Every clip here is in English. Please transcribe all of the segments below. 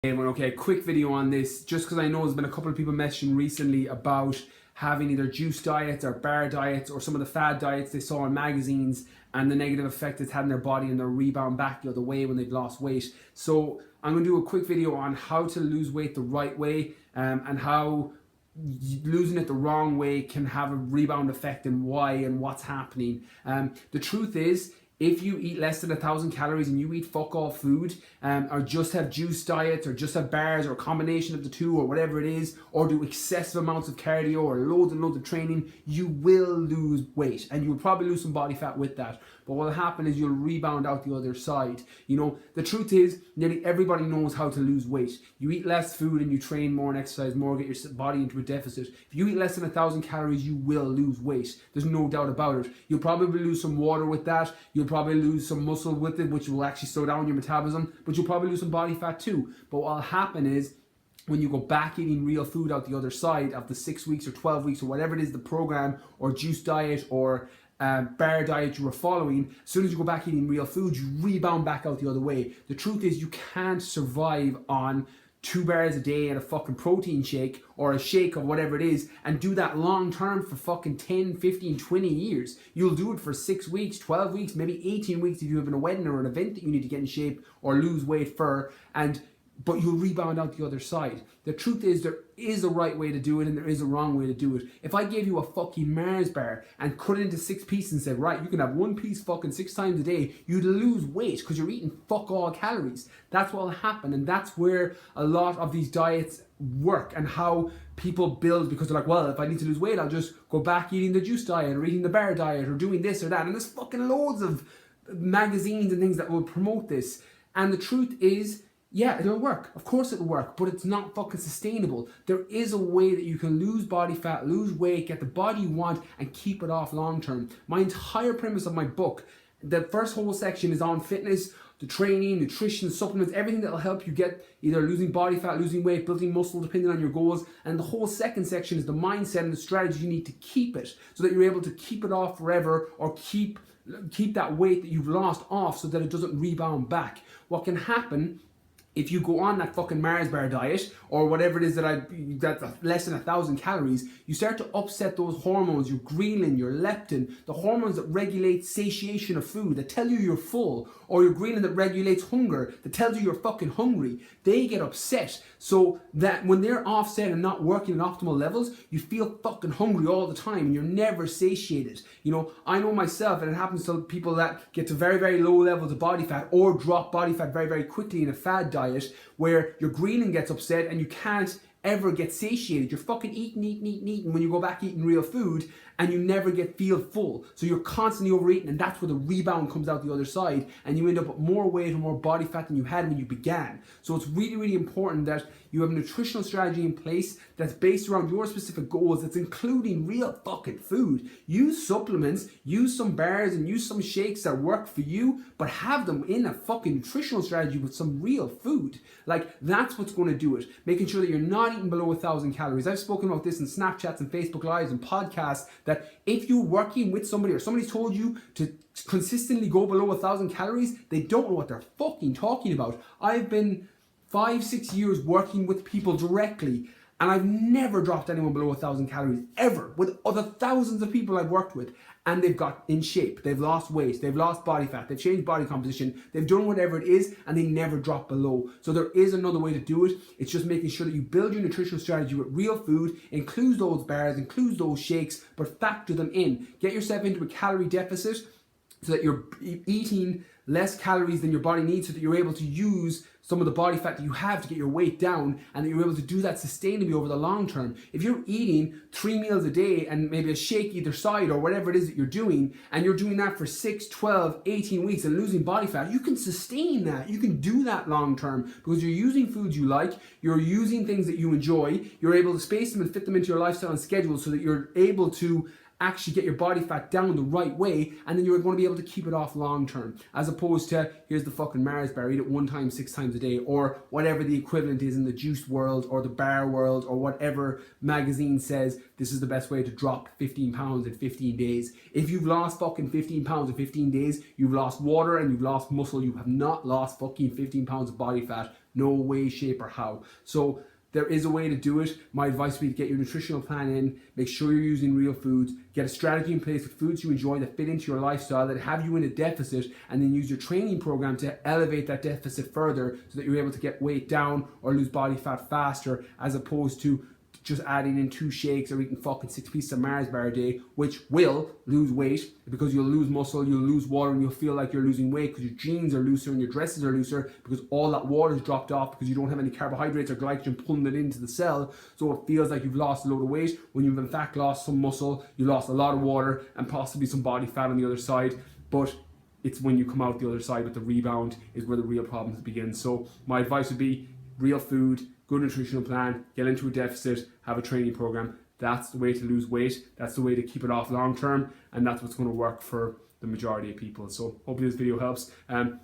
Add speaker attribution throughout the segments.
Speaker 1: Okay, a quick video on this, just because I know there's been a couple of people messaging recently about having either juice diets or bar diets or some of the fad diets they saw in magazines and the negative effect it's had on their body and their rebound back the other way when they've lost weight. So I'm going to do a quick video on how to lose weight the right way and how losing it the wrong way can have a rebound effect and why and what's happening. The truth is, if you eat less than 1,000 calories and you eat fuck all food, or just have juice diets, or just have bars, or a combination of the two, or whatever it is, or do excessive amounts of cardio, or loads and loads of training, you will lose weight, and you will probably lose some body fat with that. But what will happen is you'll rebound out the other side. You know, the truth is, nearly everybody knows how to lose weight. You eat less food and you train more and exercise more, get your body into a deficit. If you eat less than 1,000 calories, you will lose weight. There's no doubt about it. You'll probably lose some water with that. You'll probably lose some muscle with it, which will actually slow down your metabolism, but you'll probably lose some body fat too. But what will happen is, when you go back eating real food out the other side after 6 weeks or 12 weeks or whatever it is, the program or juice diet or bar diet you were following, as soon as you go back eating real food, you rebound back out the other way. The truth is, you can't survive on 2 bars a day and a fucking protein shake or a shake or whatever it is and do that long term for fucking 10, 15, 20 years. You'll do it for 6 weeks, 12 weeks, maybe 18 weeks if you have a wedding or an event that you need to get in shape or lose weight for, but you'll rebound out the other side. The truth is, there is a right way to do it and there is a wrong way to do it. If I gave you a fucking Mars bar and cut it into 6 pieces and said, right, you can have 1 piece fucking 6 times a day, you'd lose weight because you're eating fuck all calories. That's what will happen, and that's where a lot of these diets work and how people build, because they're like, well, if I need to lose weight, I'll just go back eating the juice diet or eating the bar diet or doing this or that. And there's fucking loads of magazines and things that will promote this. And the truth is, yeah, it'll work. Of course it'll work, but it's not fucking sustainable. There is a way that you can lose body fat, lose weight, get the body you want, and keep it off long term. My entire premise of my book, the first whole section is on fitness, the training, nutrition, supplements, everything that will help you get either losing body fat, losing weight, building muscle, depending on your goals. And the whole second section is the mindset and the strategy you need to keep it, so that you're able to keep it off forever, or keep that weight that you've lost off so that it doesn't rebound back. What can happen if you go on that fucking Mars bar diet or whatever it is that's less than 1,000 calories, you start to upset those hormones, your ghrelin, your leptin, the hormones that regulate satiation of food, that tell you you're full, or your ghrelin that regulates hunger, that tells you you're fucking hungry. They get upset, so that when they're offset and not working at optimal levels, you feel fucking hungry all the time and you're never satiated. You know, I know myself, and it happens to people that get to very, very low levels of body fat or drop body fat very, very quickly in a fad diet, where your ghrelin gets upset and you can't ever get satiated. You're fucking eating when you go back eating real food, and you never feel full. So you're constantly overeating, and that's where the rebound comes out the other side, and you end up with more weight and more body fat than you had when you began. So it's really, really important that you have a nutritional strategy in place that's based around your specific goals, that's including real fucking food. Use supplements, use some bars, and use some shakes that work for you, but have them in a fucking nutritional strategy with some real food. Like, that's what's going to do it. Making sure that you're not eating below 1,000 calories. I've spoken about this in Snapchats and Facebook Lives and podcasts, that if you're working with somebody or somebody's told you to consistently go below 1,000 calories, they don't know what they're fucking talking about. I've been 5-6 years working with people directly, and I've never dropped anyone below 1,000 calories, ever, with other thousands of people I've worked with. And they've got in shape, they've lost weight, they've lost body fat, they've changed body composition, they've done whatever it is, and they never drop below. So there is another way to do it. It's just making sure that you build your nutritional strategy with real food, includes those bars, includes those shakes, but factor them in. Get yourself into a calorie deficit so that you're eating less calories than your body needs, so that you're able to use some of the body fat that you have to get your weight down, and that you're able to do that sustainably over the long term. If you're eating 3 meals a day and maybe a shake either side or whatever it is that you're doing, and you're doing that for 6, 12, 18 weeks and losing body fat, you can sustain that. You can do that long term because you're using foods you like, you're using things that you enjoy, you're able to space them and fit them into your lifestyle and schedule so that you're able to actually get your body fat down the right way, and then you're going to be able to keep it off long term, as opposed to, here's the fucking Mars bar, eat it 1 time 6 times a day, or whatever the equivalent is in the juice world or the bar world, or whatever magazine says this is the best way to drop 15 pounds in 15 days. If you've lost fucking 15 pounds in 15 days, you've lost water and you've lost muscle. You have not lost fucking 15 pounds of body fat. No way, shape, or how. So there is a way to do it. My advice would be to get your nutritional plan in, make sure you're using real foods, get a strategy in place with foods you enjoy that fit into your lifestyle, that have you in a deficit, and then use your training program to elevate that deficit further so that you're able to get weight down or lose body fat faster, as opposed to just adding in 2 shakes or eating fucking 6 pieces of Mars bar a day, which will lose weight because you'll lose muscle, you'll lose water, and you'll feel like you're losing weight because your jeans are looser and your dresses are looser because all that water is dropped off because you don't have any carbohydrates or glycogen pulling it into the cell. So it feels like you've lost a load of weight when you've in fact lost some muscle, you lost a lot of water and possibly some body fat on the other side. But it's when you come out the other side with the rebound is where the real problems begin. So my advice would be real food, good nutritional plan, get into a deficit, have a training program. That's the way to lose weight. That's the way to keep it off long term, and that's what's going to work for the majority of people. So hopefully this video helps.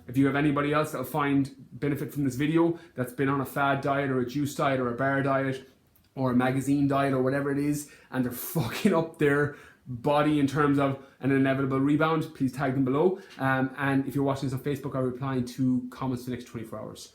Speaker 1: If you have anybody else that'll find benefit from this video that's been on a fad diet or a juice diet or a bar diet or a magazine diet or whatever it is, and they're fucking up their body in terms of an inevitable rebound, please tag them below. And if you're watching this on Facebook, I'll be replying to comments for the next 24 hours.